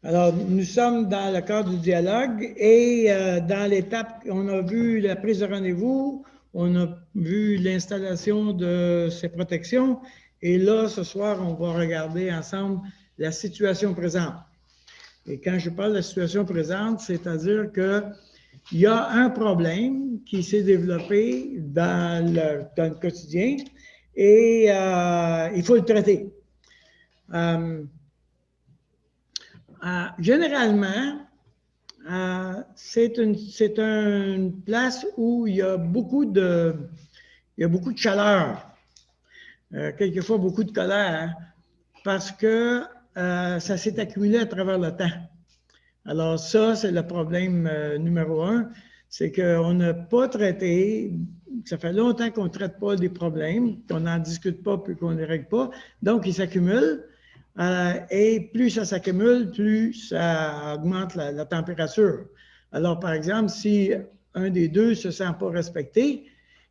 Alors, nous sommes dans le cadre du dialogue et dans l'étape, on a vu la prise de rendez-vous, on a vu l'installation de ces protections et là, ce soir, on va regarder ensemble la situation présente. Et quand je parle de la situation présente, c'est-à-dire qu'il y a un problème qui s'est développé dans le quotidien et il faut le traiter. Généralement, c'est une place où il y a beaucoup de chaleur, quelquefois beaucoup de colère, parce que ça s'est accumulé à travers le temps. Alors ça, c'est le problème numéro 1, c'est qu'on n'a pas traité, ça fait longtemps qu'on ne traite pas des problèmes, qu'on n'en discute pas puis qu'on ne les règle pas, donc ils s'accumulent. Et plus ça s'accumule, plus ça augmente la température. Alors, par exemple, si un des deux ne se sent pas respecté,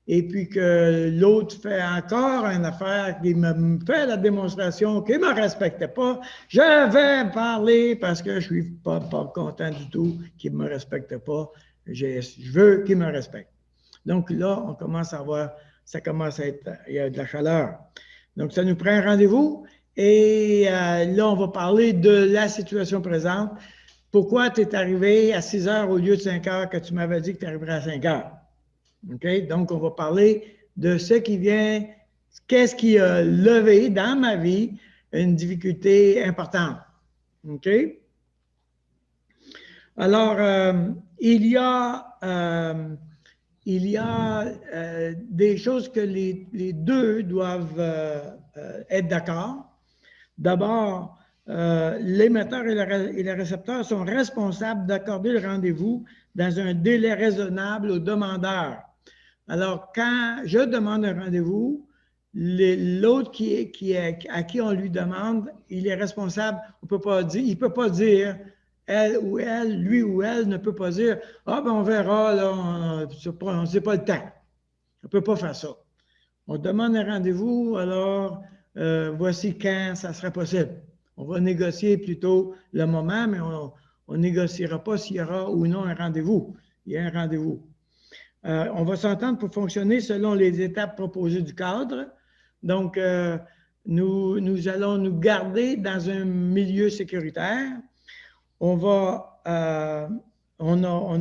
et puis que l'autre fait encore une affaire qui me fait la démonstration qu'il ne me respectait pas, je vais parler parce que je ne suis pas content du tout qu'il ne me respecte pas. Je veux qu'il me respecte. Donc là, on commence à voir, ça commence à être, il y a de la chaleur. Donc, ça nous prend un rendez-vous. Et là, on va parler de la situation présente. Pourquoi tu es arrivé à 6 heures au lieu de 5 heures que tu m'avais dit que tu arriverais à 5 heures? OK? Donc, on va parler de ce qui vient, qu'est-ce qui a levé dans ma vie une difficulté importante. OK? Alors, il y a des choses que les deux doivent être d'accord. D'abord, l'émetteur et le récepteur sont responsables d'accorder le rendez-vous dans un délai raisonnable au demandeur. Alors, quand je demande un rendez-vous, l'autre à qui on lui demande, il est responsable. On peut pas dire, il ne peut pas dire, elle ou elle, lui ou elle ne peut pas dire, ah ben on verra, là, on ne sait pas le temps. On ne peut pas faire ça. On demande un rendez-vous, alors voici quand ça sera possible. On va négocier plutôt le moment, mais on ne négociera pas s'il y aura ou non un rendez-vous. Il y a un rendez-vous. On va s'entendre pour fonctionner selon les étapes proposées du cadre. Donc, nous allons nous garder dans un milieu sécuritaire. On a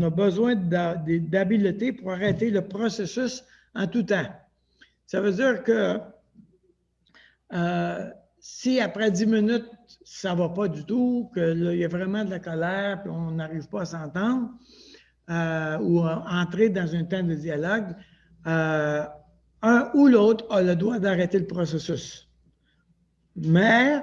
besoin d'habileté pour arrêter le processus en tout temps. Ça veut dire que si après 10 minutes, ça ne va pas du tout, qu'il y a vraiment de la colère, puis on n'arrive pas à s'entendre, ou entrer dans un temps de dialogue, un ou l'autre a le droit d'arrêter le processus. Mais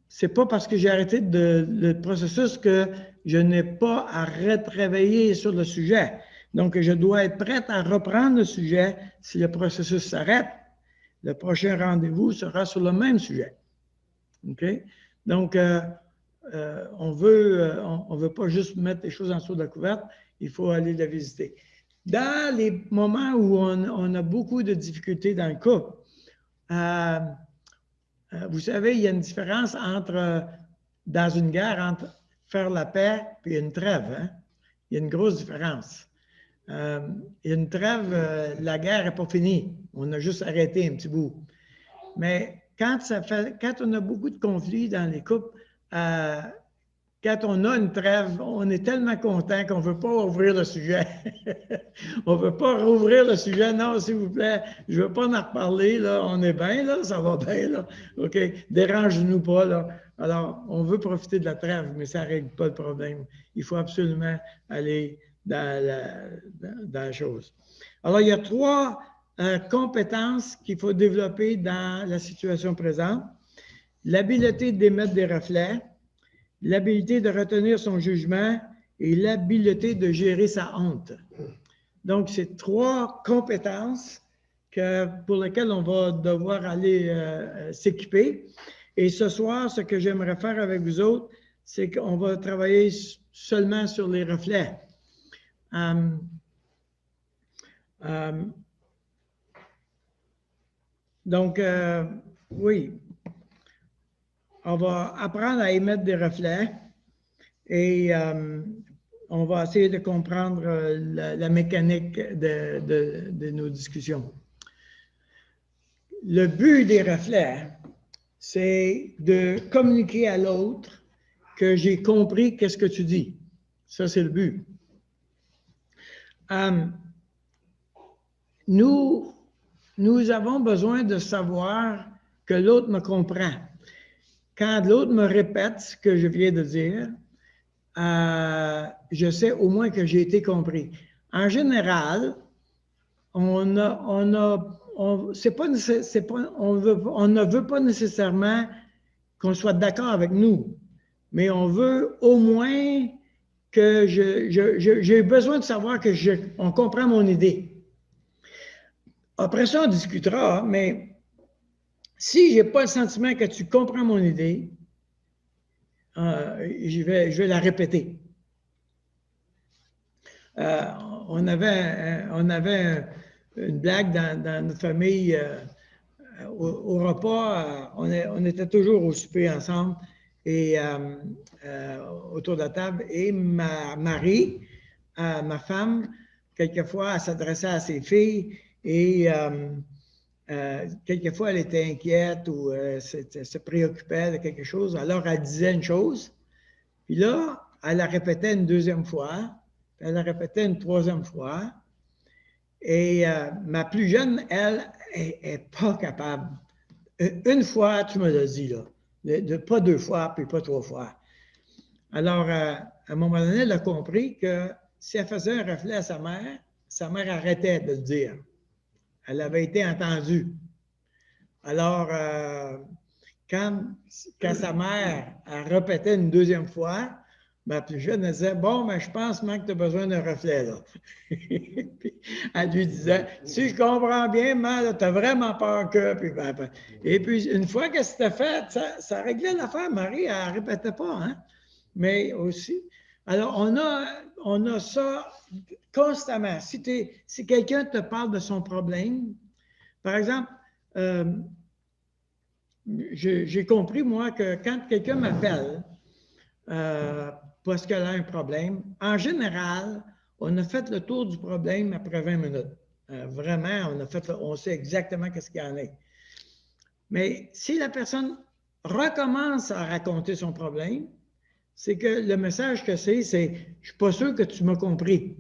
ce n'est pas parce que j'ai arrêté le processus que je n'ai pas à retravailler sur le sujet. Donc, je dois être prête à reprendre le sujet si le processus s'arrête. Le prochain rendez-vous sera sur le même sujet. OK? Donc, on ne veut pas juste mettre les choses en dessous de la couverte, il faut aller la visiter. Dans les moments où on a beaucoup de difficultés dans le couple, vous savez, il y a une différence dans une guerre, entre faire la paix et une trêve. Hein? Il y a une grosse différence. Une trêve, la guerre n'est pas finie. On a juste arrêté un petit bout. Mais quand on a beaucoup de conflits dans les couples, quand on a une trêve, on est tellement content qu'on ne veut pas ouvrir le sujet. On ne veut pas rouvrir le sujet. Non, s'il vous plaît, je ne veux pas en reparler. Là. On est bien, là, ça va bien. Là. OK, dérange-nous pas. Là. Alors, on veut profiter de la trêve, mais ça ne règle pas le problème. Il faut absolument aller dans la chose. Alors, il y a 3 compétences qu'il faut développer dans la situation présente. L'habileté d'émettre des reflets, l'habileté de retenir son jugement et l'habileté de gérer sa honte. Donc, c'est 3 compétences pour lesquelles on va devoir aller s'équiper. Et ce soir, ce que j'aimerais faire avec vous autres, c'est qu'on va travailler seulement sur les reflets. Donc, oui, on va apprendre à émettre des reflets. et on va essayer de comprendre la mécanique de nos discussions. Le but des reflets, c'est de communiquer à l'autre que j'ai compris qu'est-ce que tu dis. Ça, c'est le but. Nous avons besoin de savoir que l'autre me comprend. Quand l'autre me répète ce que je viens de dire, je sais au moins que j'ai été compris. En général, on ne veut pas nécessairement qu'on soit d'accord avec nous, mais on veut au moins que j'ai besoin de savoir qu'on comprend mon idée. Après ça, on discutera, mais si je n'ai pas le sentiment que tu comprends mon idée, je vais la répéter. On avait une blague dans notre famille au repas. On était toujours au souper ensemble et autour de la table. Et ma femme, quelquefois, elle s'adressait à ses filles et quelquefois, elle était inquiète ou se préoccupait de quelque chose. Alors, elle disait une chose, puis là, elle la répétait une deuxième fois, puis elle la répétait une troisième fois. Et ma plus jeune, elle, n'est pas capable. Une fois, tu me l'as dit, là. Pas deux fois, puis pas trois fois. Alors, à un moment donné, elle a compris que si elle faisait un reflet à sa mère arrêtait de le dire. Elle avait été entendue. Alors, quand sa mère répétait une deuxième fois, ma plus jeune, elle disait, bon, mais je pense que tu as besoin d'un reflet, là. Puis, elle lui disait, si je comprends bien, maman, tu as vraiment peur que... Et puis, une fois que c'était fait, ça réglait l'affaire. Marie, elle ne répétait pas, hein? Mais aussi, alors, on a ça constamment. Si quelqu'un te parle de son problème, par exemple, j'ai compris, moi, que quand quelqu'un m'appelle parce qu'elle a un problème, en général, on a fait le tour du problème après 20 minutes. Vraiment, on sait exactement qu'est-ce qu'il y en a. Mais si la personne recommence à raconter son problème, c'est que le message que c'est, je ne suis pas sûr que tu m'as compris.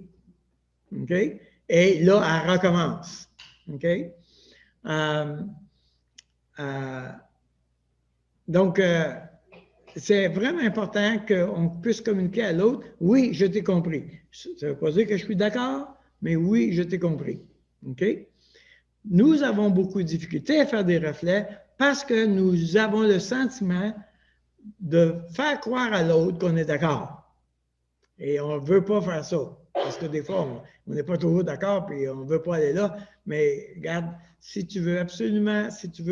OK? Et là, elle recommence. OK? Donc, c'est vraiment important qu'on puisse communiquer à l'autre. Oui, je t'ai compris. Ça ne veut pas dire que je suis d'accord, mais oui, je t'ai compris. OK? Nous avons beaucoup de difficultés à faire des reflets parce que nous avons le sentiment de faire croire à l'autre qu'on est d'accord. Et on ne veut pas faire ça. Parce que des fois, on n'est pas toujours d'accord, puis on ne veut pas aller là. Mais regarde, si tu veux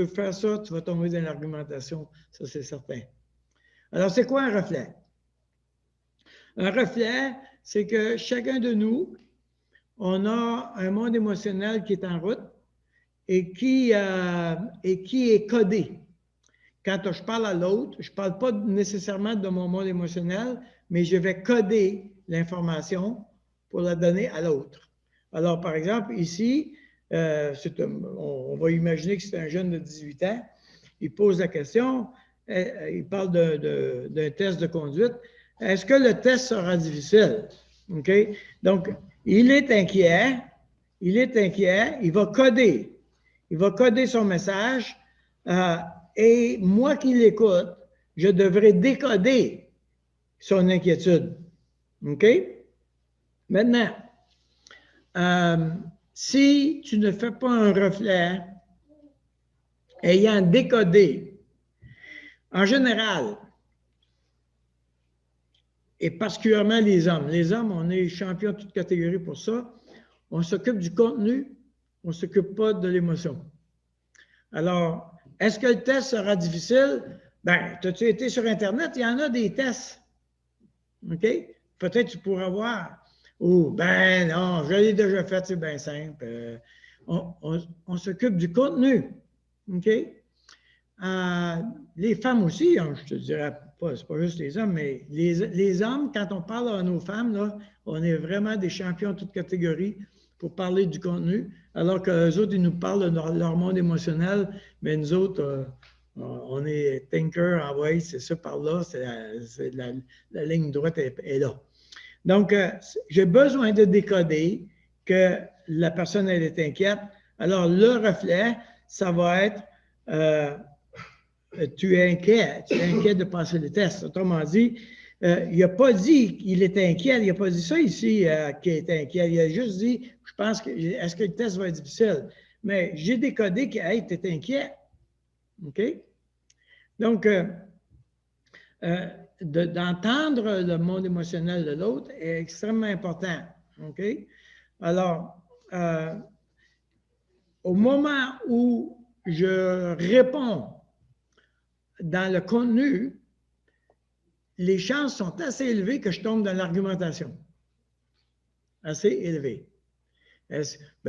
faire ça, tu vas tomber dans l'argumentation. Ça, c'est certain. Alors, c'est quoi un reflet? Un reflet, c'est que chacun de nous, on a un monde émotionnel qui est en route et qui est codé. Quand je parle à l'autre, je ne parle pas nécessairement de mon monde émotionnel, mais je vais coder l'information pour la donner à l'autre. Alors, par exemple, ici, on va imaginer que c'est un jeune de 18 ans. Il pose la question, il parle d'un test de conduite. Est-ce que le test sera difficile? OK? Donc, il est inquiet, il va coder son message. Et moi qui l'écoute, je devrais décoder son inquiétude. OK? Maintenant, si tu ne fais pas un reflet ayant décodé, en général, et particulièrement les hommes, on est champion de toute catégorie pour ça, on s'occupe du contenu, on ne s'occupe pas de l'émotion. Alors, est-ce que le test sera difficile? Ben, as-tu été sur Internet? Il y en a des tests. OK? Peut-être tu pourras voir. Ou, ben non, je l'ai déjà fait, c'est bien simple. On s'occupe du contenu. OK? Les femmes aussi, hein, je te dirais, c'est pas juste les hommes, mais les hommes, quand on parle à nos femmes, là, on est vraiment des champions de toute catégorie pour parler du contenu, alors qu'eux autres, ils nous parlent de leur monde émotionnel, mais nous autres, on est thinker, ah ouais, c'est ça par là, la ligne droite est là. Donc, j'ai besoin de décoder que la personne, elle est inquiète. Alors, le reflet, ça va être tu es inquiet de passer le test. Autrement dit, il n'a pas dit qu'il était inquiet, il n'a pas dit ça ici qu'il était inquiet. Il a juste dit, je pense que, est-ce que le test va être difficile? Mais j'ai décodé que, hey, tu es inquiet. OK? Donc, d'entendre le monde émotionnel de l'autre est extrêmement important. OK? Alors, au moment où je réponds dans le contenu, les chances sont assez élevées que je tombe dans l'argumentation. Assez élevées. Ben,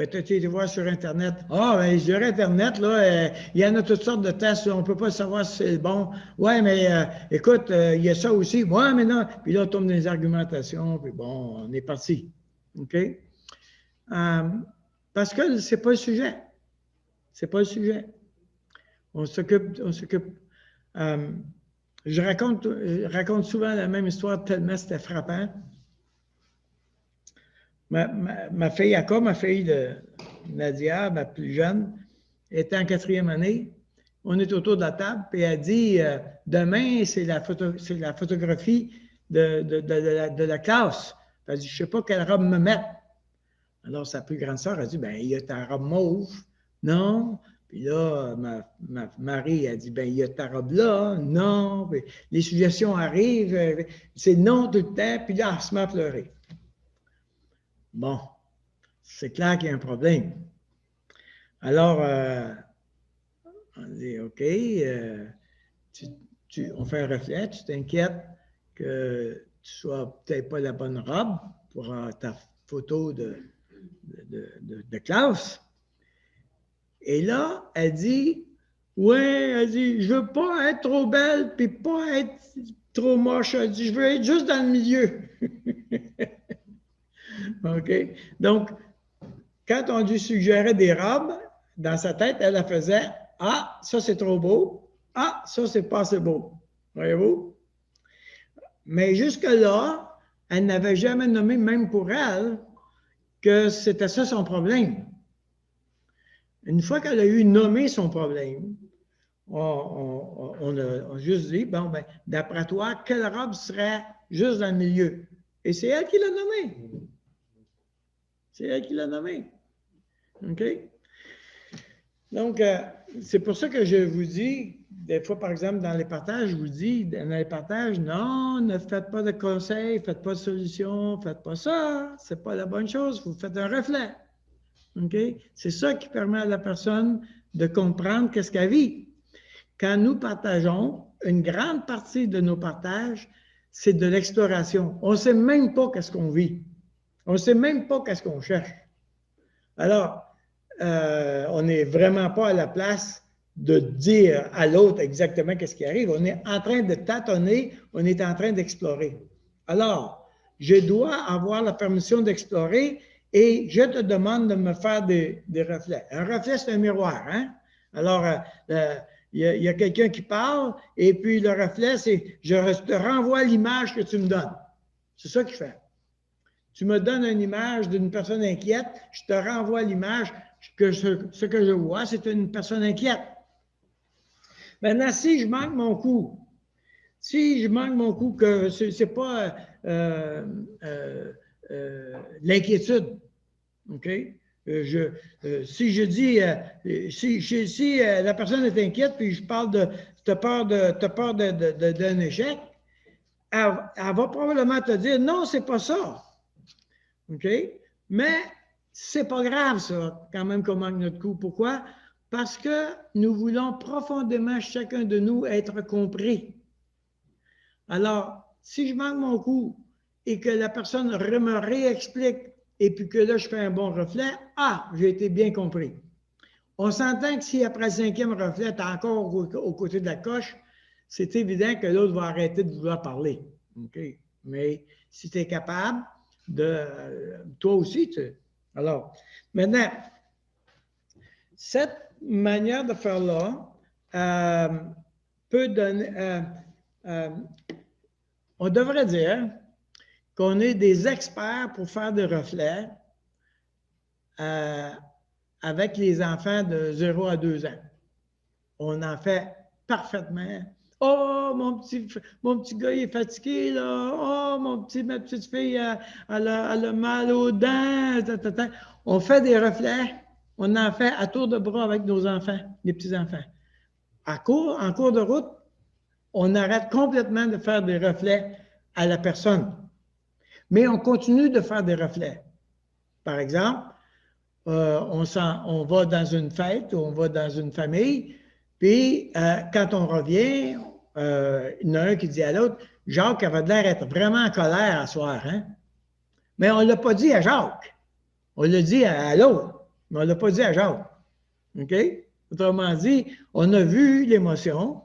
tu as été voir sur Internet. Ah, ben, je dirais Internet, là, il y en a toutes sortes de tests, on ne peut pas savoir si c'est bon. Ouais, mais écoute, il y a ça aussi. Ouais, mais non. Puis là, on tombe dans les argumentations, puis bon, on est parti. OK? Parce que ce n'est pas le sujet. Ce n'est pas le sujet. On s'occupe. Je raconte souvent la même histoire tellement c'était frappant. Ma fille Aka, ma fille de Nadia, ma plus jeune, était en 4e année. On est autour de la table, puis elle dit demain, c'est la photographie de la classe. Elle dit, je ne sais pas quelle robe me mettre. Alors, sa plus grande sœur a dit, ben, il y a ta robe mauve. Non. Puis là, ma Marie a dit, ben, il y a ta robe là. Non. Puis les suggestions arrivent. C'est non tout le temps. Puis là, elle se met à pleurer. Bon, c'est clair qu'il y a un problème. Alors, on dit, OK, on fait un reflet, tu t'inquiètes que tu sois peut-être pas la bonne robe pour ta photo de classe. Et là, elle dit, ouais, elle dit, je veux pas être trop belle puis pas être trop moche. Elle dit, je veux être juste dans le milieu. OK? Donc, quand on lui suggérait des robes, dans sa tête, elle la faisait, ah, ça c'est trop beau. Ah, ça c'est pas assez beau. Voyez-vous? Mais jusque-là, elle n'avait jamais nommé, même pour elle, que c'était ça son problème. Une fois qu'elle a eu nommé son problème, on a juste dit, bon, ben, d'après toi, quelle robe serait juste dans le milieu? Et c'est elle qui l'a nommé. C'est elle qui l'a nommé. OK? Donc, c'est pour ça que je vous dis, des fois, par exemple, dans les partages, je vous dis, dans les partages, non, ne faites pas de conseils, ne faites pas de solutions, ne faites pas ça, ce n'est pas la bonne chose, vous faites un reflet. OK? C'est ça qui permet à la personne de comprendre qu'est-ce qu'elle vit. Quand nous partageons, une grande partie de nos partages, c'est de l'exploration. On ne sait même pas qu'est-ce qu'on vit. On ne sait même pas qu'est-ce qu'on cherche. Alors, on n'est vraiment pas à la place de dire à l'autre exactement qu'est-ce qui arrive. On est en train de tâtonner, on est en train d'explorer. Alors, je dois avoir la permission d'explorer et je te demande de me faire des reflets. Un reflet, c'est un miroir, hein? Alors, il y a quelqu'un qui parle et puis le reflet, c'est je te renvoie l'image que tu me donnes. C'est ça qu'il fait. Tu me donnes une image d'une personne inquiète, je te renvoie l'image que ce que je vois, c'est une personne inquiète. Maintenant, si je manque mon coup, que ce n'est pas l'inquiétude, OK? Si je dis, si la personne est inquiète, puis je parle de, tu as peur d'un échec, elle va probablement te dire, non, c'est pas ça. OK? Mais c'est pas grave, ça, quand même, qu'on manque notre coup. Pourquoi? Parce que nous voulons profondément, chacun de nous, être compris. Alors, si je manque mon coup et que la personne me réexplique et puis que là, je fais un bon reflet, j'ai été bien compris. On s'entend que si après le 5e reflet, tu es encore aux côtés de la coche, c'est évident que l'autre va arrêter de vouloir parler. OK? Mais si tu es capable toi aussi, alors, maintenant, cette manière de faire là peut donner, on devrait dire qu'on est des experts pour faire des reflets avec les enfants de 0 à 2 ans. On en fait parfaitement. Oh, mon petit gars, il est fatigué, là. Oh, ma petite fille, elle a mal aux dents. On fait des reflets. On en fait à tour de bras avec nos enfants, les petits-enfants. En cours de route, on arrête complètement de faire des reflets à la personne. Mais on continue de faire des reflets. Par exemple, on va dans une fête ou on va dans une famille, puis quand on revient, il y en a un qui dit à l'autre, Jacques avait l'air d'être vraiment en colère à soir, hein? Mais on ne l'a pas dit à Jacques. On l'a dit à l'autre, mais on ne l'a pas dit à Jacques. OK? Autrement dit, on a vu l'émotion,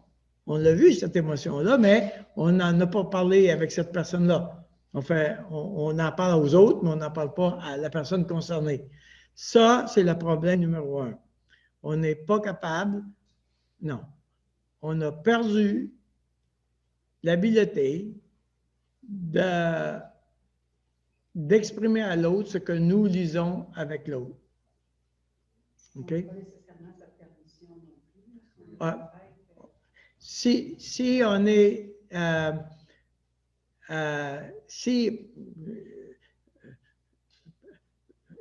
on a vu cette émotion-là, mais on n'en a pas parlé avec cette personne-là. On en parle aux autres, mais on n'en parle pas à la personne concernée. Ça, c'est le problème numéro 1. On n'est pas capable, non, on a perdu l'habileté d'exprimer à l'autre ce que nous lisons avec l'autre. OK? Si on est...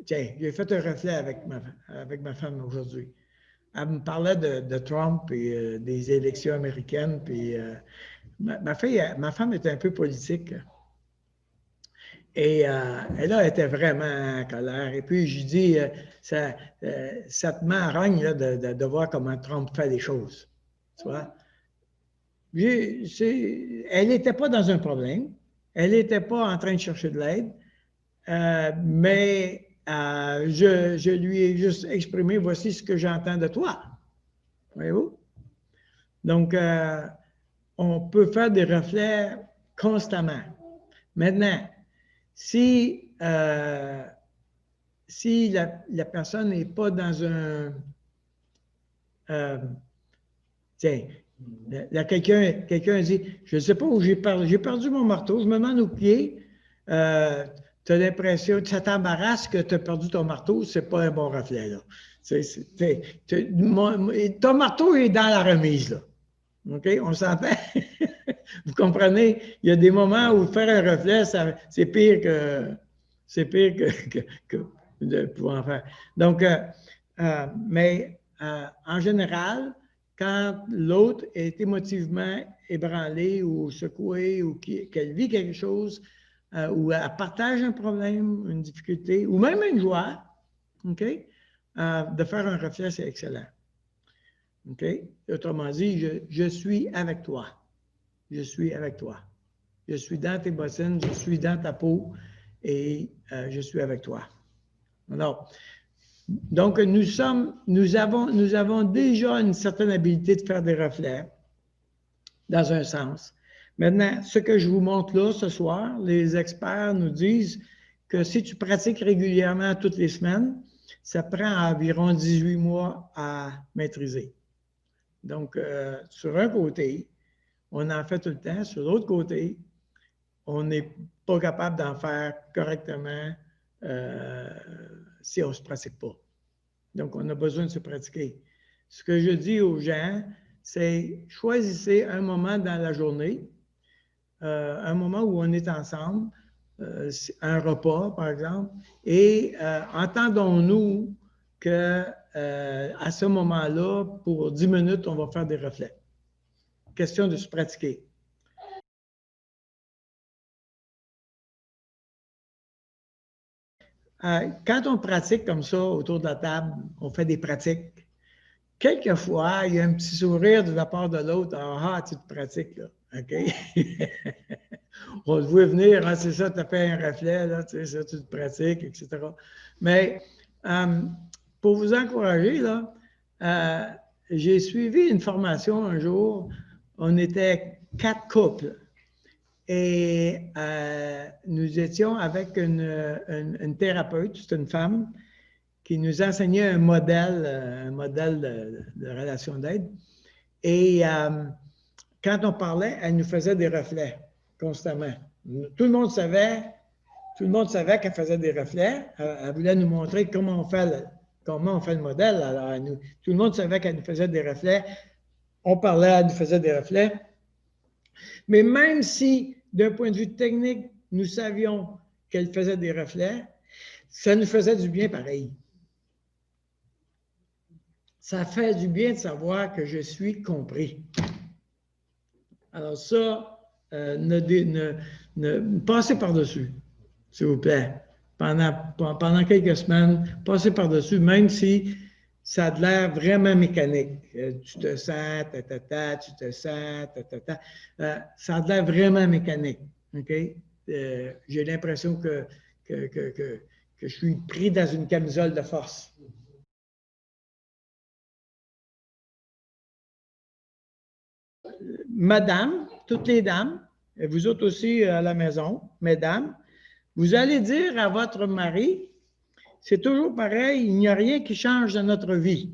tiens, j'ai fait un reflet avec ma femme aujourd'hui. Elle me parlait de Trump et des élections américaines. Puis ma femme est un peu politique. Et elle était vraiment en colère. Et puis, je dis, ça te met en rogne là, de voir comment Trump fait les choses. Tu vois? Elle n'était pas dans un problème. Elle n'était pas en train de chercher de l'aide. Mais je lui ai juste exprimé, voici ce que j'entends de toi. Voyez-vous? Donc, on peut faire des reflets constamment. Maintenant, si la personne n'est pas dans un... tiens, là, quelqu'un dit, je ne sais pas où j'ai perdu mon marteau, je me demande au pied, tu as l'impression, ça t'embarrasse que tu as perdu ton marteau, ce n'est pas un bon reflet, là. Ton marteau est dans la remise, là. OK? On s'entend? Vous comprenez? Il y a des moments où faire un reflet, c'est pire que de pouvoir en faire. Donc, mais en général, quand l'autre est émotivement ébranlé ou secoué ou qu'elle vit quelque chose, ou elle partage un problème, une difficulté, ou même une joie, OK? De faire un reflet, c'est excellent. OK? Autrement dit, je suis avec toi. Je suis avec toi. Je suis dans tes bottines, je suis dans ta peau et je suis avec toi. Alors, donc, nous avons déjà une certaine habilité de faire des reflets dans un sens. Maintenant, ce que je vous montre là ce soir, les experts nous disent que si tu pratiques régulièrement toutes les semaines, ça prend environ 18 mois à maîtriser. Donc, sur un côté, on en fait tout le temps. Sur l'autre côté, on n'est pas capable d'en faire correctement si on ne se pratique pas. Donc, on a besoin de se pratiquer. Ce que je dis aux gens, c'est choisissez un moment dans la journée, un moment où on est ensemble, un repas, par exemple, et entendons-nous que à ce moment-là, pour 10 minutes, on va faire des reflets. Question de se pratiquer. Quand on pratique comme ça autour de la table, on fait des pratiques. Quelquefois, il y a un petit sourire de la part de l'autre. Ah, tu te pratiques, là. OK? On te voit venir, hein, c'est ça, tu as fait un reflet, là, tu sais, ça, tu te pratiques, etc. Mais pour vous encourager, là, j'ai suivi une formation un jour on était 4 couples. Et nous étions avec une thérapeute, c'est une femme, qui nous enseignait un modèle de relation d'aide. Et quand on parlait, elle nous faisait des reflets constamment. Tout le monde savait qu'elle faisait des reflets. Elle voulait nous montrer comment on fait le modèle. Alors, tout le monde savait qu'elle nous faisait des reflets. On parlait, elle nous faisait des reflets. Mais même si, d'un point de vue technique, nous savions qu'elle faisait des reflets, ça nous faisait du bien pareil. Ça fait du bien de savoir que je suis compris. Alors ça, passez par-dessus, s'il vous plaît. Pendant quelques semaines, passez par-dessus, même si ça a l'air vraiment mécanique. Tu te sens, tu te sens, ça a l'air vraiment mécanique. OK? J'ai l'impression que je suis pris dans une camisole de force. Madame, toutes les dames, et vous autres aussi à la maison, mesdames, vous allez dire à votre mari, c'est toujours pareil, il n'y a rien qui change dans notre vie.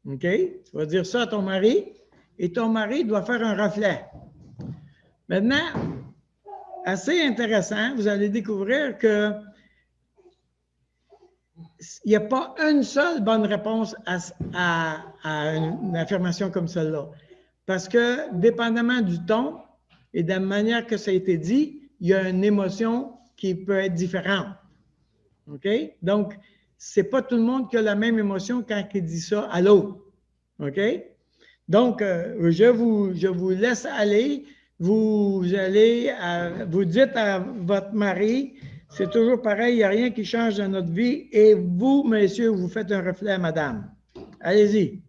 OK? Tu vas dire ça à ton mari, et ton mari doit faire un reflet. Maintenant, assez intéressant, vous allez découvrir que il n'y a pas une seule bonne réponse à une affirmation comme celle-là. Parce que, dépendamment du ton et de la manière que ça a été dit, il y a une émotion qui peut être différente. OK? Donc, ce n'est pas tout le monde qui a la même émotion quand il dit ça à l'autre. OK? Donc, je vous laisse aller. Vous dites à votre mari, c'est toujours pareil, il n'y a rien qui change dans notre vie. Et vous, messieurs, vous faites un reflet à madame. Allez-y.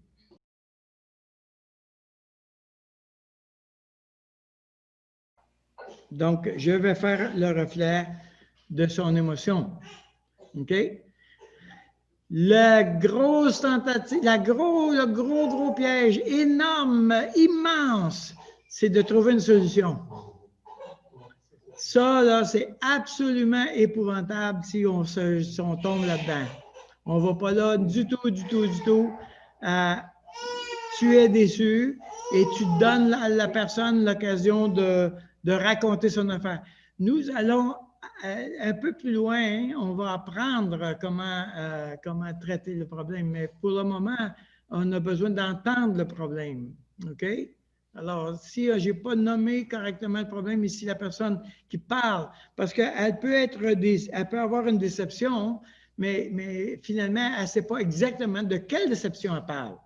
Donc, je vais faire le reflet de son émotion. OK? La grosse tentative, le gros piège énorme, immense, c'est de trouver une solution. Ça, là, c'est absolument épouvantable si on tombe là-dedans. On ne va pas là du tout. Tu es déçu et tu donnes à la personne l'occasion de raconter son affaire. Nous allons un peu plus loin, hein, on va apprendre comment traiter le problème, mais pour le moment, on a besoin d'entendre le problème. OK? Alors, si je n'ai pas nommé correctement le problème, ici la personne qui parle, parce qu'elle peut avoir une déception, mais finalement, elle ne sait pas exactement de quelle déception elle parle.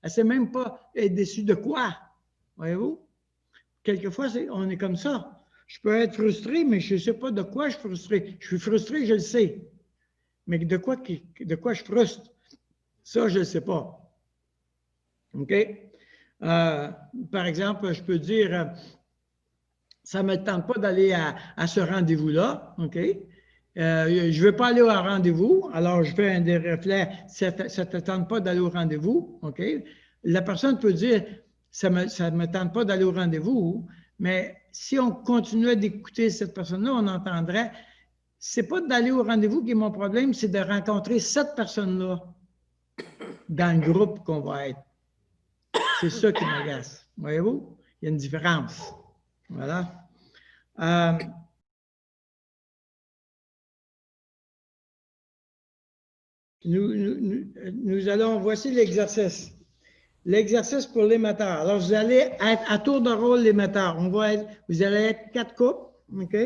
Elle ne sait même pas être déçue de quoi. Voyez-vous? Quelquefois, on est comme ça. Je peux être frustré, mais je ne sais pas de quoi je suis frustré. Je suis frustré, je le sais. Mais de quoi je frustre? Ça, je ne le sais pas. OK? Par exemple, je peux dire, ça ne me tente pas d'aller à ce rendez-vous-là. OK? Je ne veux pas aller au rendez-vous, alors je fais un des reflets, ça ne te tente pas d'aller au rendez-vous. OK? La personne peut dire, ça ne me tente pas d'aller au rendez-vous, mais si on continuait d'écouter cette personne-là, on entendrait, ce n'est pas d'aller au rendez-vous qui est mon problème, c'est de rencontrer cette personne-là dans le groupe qu'on va être. C'est ça qui m'agace. Voyez-vous? Il y a une différence. Voilà. Nous allons, voici l'exercice. L'exercice pour l'émetteur. Alors, vous allez être à tour de rôle l'émetteur. Vous allez être 4 couples, OK?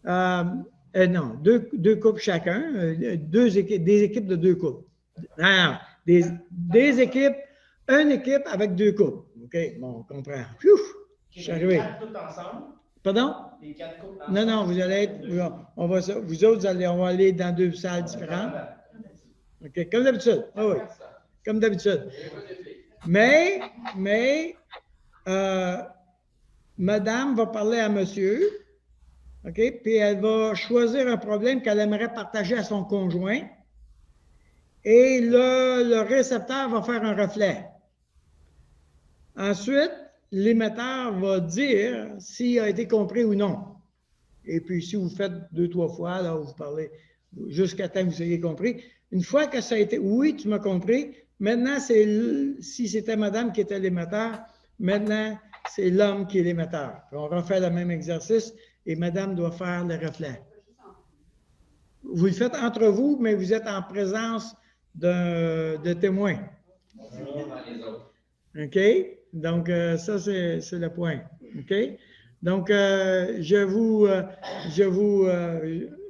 Non, deux couples chacun, des équipes de 2 couples. Non, des équipes, une équipe avec 2 couples. OK, bon, on comprend. Pfiou, je suis arrivé. Les 4 couples ensemble? Pardon? Les 4 couples ensemble? Non, vous allez être, vous autres, on va aller dans 2 salles différentes. OK, comme d'habitude. Ah oui, comme d'habitude. Mais madame va parler à monsieur, OK, puis elle va choisir un problème qu'elle aimerait partager à son conjoint. Et le récepteur va faire un reflet. Ensuite, l'émetteur va dire s'il a été compris ou non. Et puis, si vous faites 2, 3 fois, là, vous parlez jusqu'à temps que vous ayez compris. Une fois que ça a été, oui, tu m'as compris, maintenant, si c'était madame qui était l'émetteur, maintenant, c'est l'homme qui est l'émetteur. On refait le même exercice et madame doit faire le reflet. Vous le faites entre vous, mais vous êtes en présence de témoins. OK? Donc, ça, c'est le point. OK? Donc,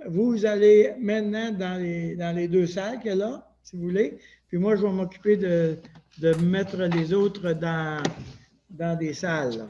vous allez maintenant dans les 2 salles qu'il y a là, si vous voulez. Puis moi, je vais m'occuper de mettre les autres dans des salles. Là.